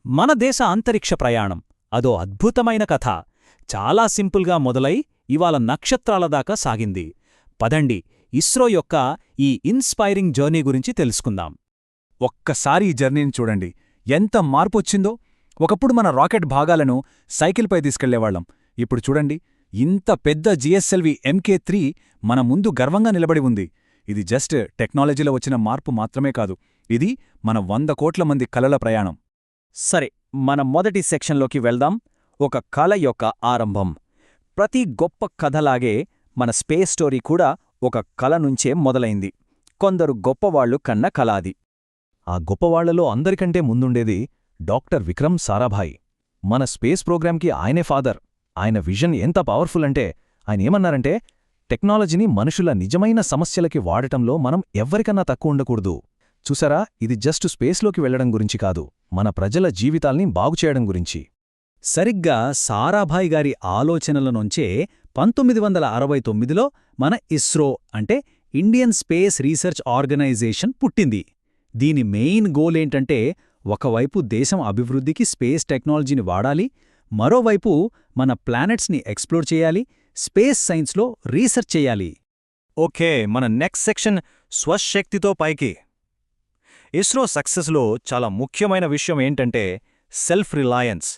మన దేశ అంతరిక్ష ప్రయాణం అదో అద్భుతమైన కథ. చాలా సింపుల్గా మొదలై ఇవాళ నక్షత్రాల దాకా సాగింది. పదండి, ఇస్రో యొక్క ఈ ఇన్స్పైరింగ్ జర్నీ గురించి తెలుసుకుందాం. ఒక్కసారి ఈ జర్నీని చూడండి, ఎంత మార్పొచ్చిందో. ఒకప్పుడు మన రాకెట్ భాగాలను సైకిల్పై తీసుకెళ్లేవాళ్లం. ఇప్పుడు చూడండి, ఇంత పెద్ద జిఎస్ఎల్వి MK3 మన ముందు గర్వంగా నిలబడి ఉంది. ఇది జస్ట్ టెక్నాలజీలో వచ్చిన మార్పు మాత్రమే కాదు, ఇది మన 100 కోట్ల మంది కలల ప్రయాణం. సరే, మన మొదటి సెక్షన్లోకి వెళ్దాం. ఒక కల యొక్క ఆరంభం. ప్రతి గొప్ప కథలాగే మన స్పేస్ స్టోరీ కూడా ఒక కల నుంచే మొదలైంది. కొందరు గొప్పవాళ్లు కన్న కల అది. ఆ గొప్పవాళ్లలో అందరికంటే ముందుండేది డాక్టర్ విక్రమ్ సారాభాయ్. మన స్పేస్ ప్రోగ్రాంకి ఆయనే ఫాదర్. ఆయన విజన్ ఎంత పవర్ఫుల్ అంటే, ఆయనేమన్నారంటే, టెక్నాలజీని మనుషుల నిజమైన సమస్యలకి వాడటంలో మనం ఎవ్వరికన్నా తక్కువ ఉండకూడదు. చూసారా, ఇది జస్ట్ స్పేస్లోకి వెళ్లడం గురించి కాదు, మన ప్రజల జీవితాల్ని బాగుచేయడం గురించి. సరిగ్గా సారాభాయ్ గారి ఆలోచనల నుంచే 1969లో మన ఇస్రో అంటే ఇండియన్ స్పేస్ రీసెర్చ్ ఆర్గనైజేషన్ పుట్టింది. దీని మెయిన్ గోలేంటంటే, ఒకవైపు దేశం అభివృద్ధికి స్పేస్ టెక్నాలజీని వాడాలి, మరోవైపు మన ప్లానెట్స్ని ఎక్స్ప్లోర్ చేయాలి, స్పేస్ సైన్స్లో రీసెర్చ్ చేయాలి. ఓకే, మన నెక్స్ట్ సెక్షన్ స్వశక్తితో పైకి. ఇస్రో సక్సెస్లో చాలా ముఖ్యమైన విషయం ఏంటంటే సెల్ఫ్ రిలయన్స్,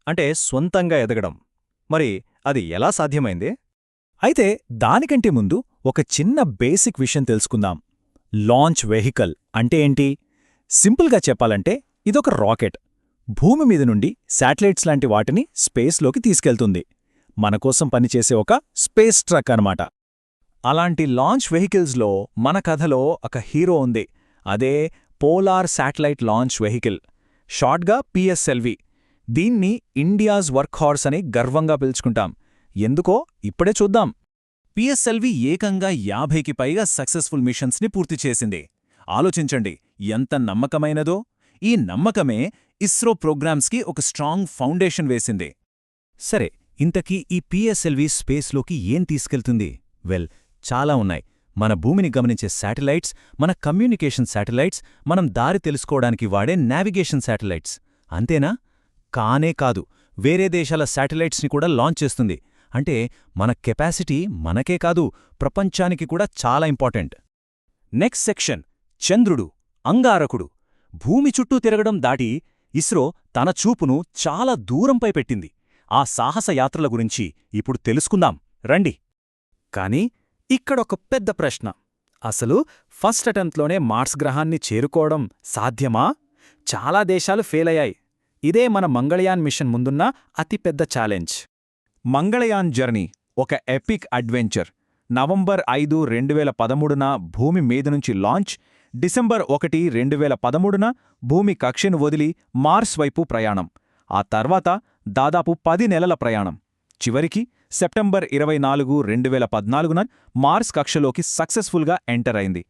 అంటే స్వంతంగా ఎదగడం. మరి అది ఎలా సాధ్యమైంది? అయితే దానికంటే ముందు ఒక చిన్న బేసిక్ విషయం తెలుసుకుందాం. లాంచ్ వెహికల్ అంటే ఏంటి? సింపుల్గా చెప్పాలంటే ఇదొక రాకెట్. భూమి మీద నుండి శాటిలైట్స్ లాంటి వాటిని స్పేస్లోకి తీసుకెళ్తుంది. మనకోసం పనిచేసే ఒక స్పేస్ ట్రక్ అన్నమాట. అలాంటి లాంచ్ వెహికల్స్లో మన కథలో ఒక హీరో ఉంది. అదే పోలార్ శాటిలైట్ లాంచ్ వెహికల్, షార్ట్గా PSLV. దీన్ని ఇండియాస్ వర్క్ హార్స్ అని గర్వంగా పిలుచుకుంటాం. ఎందుకో ఇప్పుడే చూద్దాం. PSLV ఏకంగా 50కి పైగా సక్సెస్ఫుల్ మిషన్స్ని పూర్తి చేసింది. ఆలోచించండి ఎంత నమ్మకమైనదో. ఈ నమ్మకమే ఇస్రో ప్రోగ్రామ్స్కి ఒక స్ట్రాంగ్ ఫౌండేషన్ వేసింది. సరే, ఇంతకీ ఈ PSLV స్పేస్లోకి ఏం తీసుకెళ్తుంది? చాలా ఉన్నాయి. మన భూమిని గమనించే శాటిలైట్స్, మన కమ్యూనికేషన్ శాటిలైట్స్, మనం దారి తెలుసుకోవడానికి వాడే నావిగేషన్ శాటిలైట్స్. అంతేనా? కానే కాదు, వేరే దేశాల శాటిలైట్స్ని కూడా లాంచ్ చేస్తుంది. అంటే మన కెపాసిటీ మనకే కాదు, ప్రపంచానికి కూడా చాలా ఇంపార్టెంట్. నెక్స్ట్ సెక్షన్ చంద్రుడు, అంగారకుడు. భూమి చుట్టూ తిరగడం దాటి ఇస్రో తన చూపును చాలా దూరంపై పెట్టింది. ఆ సాహసయాత్రల గురించి ఇప్పుడు తెలుసుకుందాం రండి. కానీ ఇక్కడొక పెద్ద ప్రశ్న. అసలు ఫస్ట్ అటెంప్ట్లోనే మార్స్ గ్రహాన్ని చేరుకోవడం సాధ్యమా? చాలా దేశాలు ఫెయిలయ్యాయి. ఇదే మన మంగళయాన్ మిషన్ ముందున్న అతిపెద్ద ఛాలెంజ్. మంగళయాన్ జర్నీ ఒక ఎపిక్ అడ్వెంచర్. నవంబర్ 5, 2013న భూమి మీద నుంచి లాంచ్, డిసెంబర్ 1, 2013న భూమి కక్షను వదిలి మార్స్ వైపు ప్రయాణం. ఆ తర్వాత దాదాపు 10 నెలల ప్రయాణం. చివరికి సెప్టెంబర్ 24, 2014న మార్స్ కక్షలోకి సక్సెస్ఫుల్గా ఎంటర్ అయింది.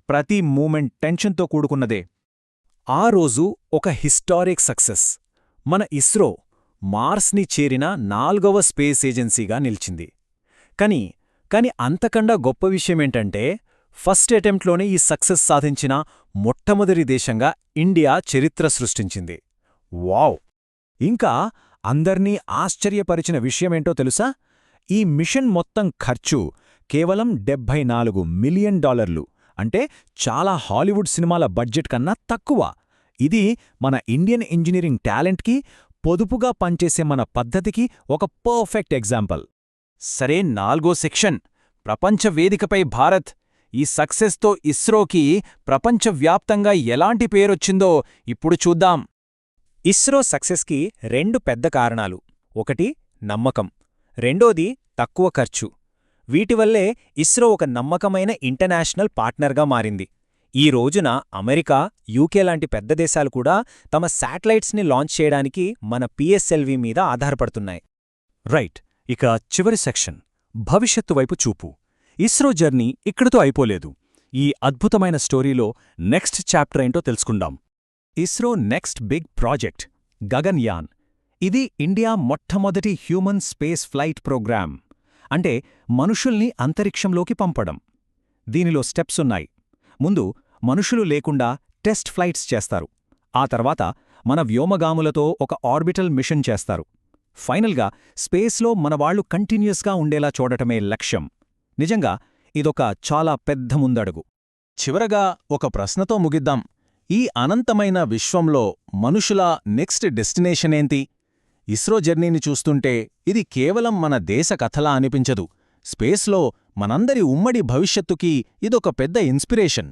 ప్రతి మూమెంట్ టెన్షన్తో కూడుకున్నదే. ఆ రోజు ఒక హిస్టారిక్ సక్సెస్. మన ఇస్రో మార్స్ని చేరిన 4వ స్పేస్ ఏజెన్సీగా నిలిచింది. కాని అంతకన్నా గొప్ప విషయమేంటంటే, ఫస్ట్ అటెంప్ట్లోనే ఈ సక్సెస్ సాధించిన మొట్టమొదటి దేశంగా ఇండియా చరిత్ర సృష్టించింది. వావ్! ఇంకా అందర్నీ ఆశ్చర్యపరిచిన విషయమేంటో తెలుసా? ఈ మిషన్ మొత్తం ఖర్చు కేవలం $74 మిలియన్. అంటే చాలా హాలీవుడ్ సినిమాల బడ్జెట్ కన్నా తక్కువ. ఇది మన ఇండియన్ ఇంజనీరింగ్ టాలెంట్కి, పొదుపుగా పనిచేసే మన పద్ధతికి ఒక పర్ఫెక్ట్ ఎగ్జాంపుల్. సరే, 4వ సెక్షన్ ప్రపంచ వేదికపై భారత్. ఈ సక్సెస్తో ఇస్రోకి ప్రపంచవ్యాప్తంగా ఎలాంటి పేరొచ్చిందో ఇప్పుడు చూద్దాం. ఇస్రో సక్సెస్కి 2 పెద్ద కారణాలు. ఒకటి నమ్మకం, రెండోది తక్కువ ఖర్చు. వీటివల్లే ఇస్రో ఒక నమ్మకమైన ఇంటర్నేషనల్ పార్ట్నర్గా మారింది. ఈ రోజున అమెరికా, UK లాంటి పెద్ద దేశాలు కూడా తమ శాటిలైట్స్ని లాంచ్ చేయడానికి మన PSLV మీద ఆధారపడుతున్నాయి. రైట్, ఇక చివరి సెక్షన్ భవిష్యత్తు వైపు చూపు. ఇస్రో జర్నీ ఇక్కడితో అయిపోలేదు. ఈ అద్భుతమైన స్టోరీలో నెక్స్ట్ చాప్టర్ ఏంటో తెలుసుకుందాం. ISRO next big project Gaganyaan. ఇది ఇండియా మొట్టమొదటి హ్యూమన్ స్పేస్ ఫ్లైట్ ప్రోగ్రామ్. అంటే మనుషుల్ని అంతరిక్షంలోకి పంపడం. దీనిలో స్టెప్స్ ఉన్నాయి. ముందు మనుషులు లేకుండా టెస్ట్ ఫ్లైట్స్ చేస్తారు. ఆ తర్వాత మన వ్యోమగాములతో ఒక ఆర్బిటల్ మిషన్ చేస్తారు. ఫైనల్గా స్పేస్లో మనవాళ్లు కంటిన్యూస్గా ఉండేలా చూడటమే లక్ష్యం. నిజంగా ఇదొక చాలా పెద్ద ముందడుగు. చివరగా ఒక ప్రశ్నతో ముగిద్దాం. ఈ అనంతమైన విశ్వంలో మనుషుల నెక్స్ట్ డెస్టినేషనేంటి? ఇస్రో జర్నీని చూస్తుంటే ఇది కేవలం మన దేశ కథలా అనిపించదు. స్పేస్లో మనందరి ఉమ్మడి భవిష్యత్తుకి ఇదొక పెద్ద ఇన్స్పిరేషన్.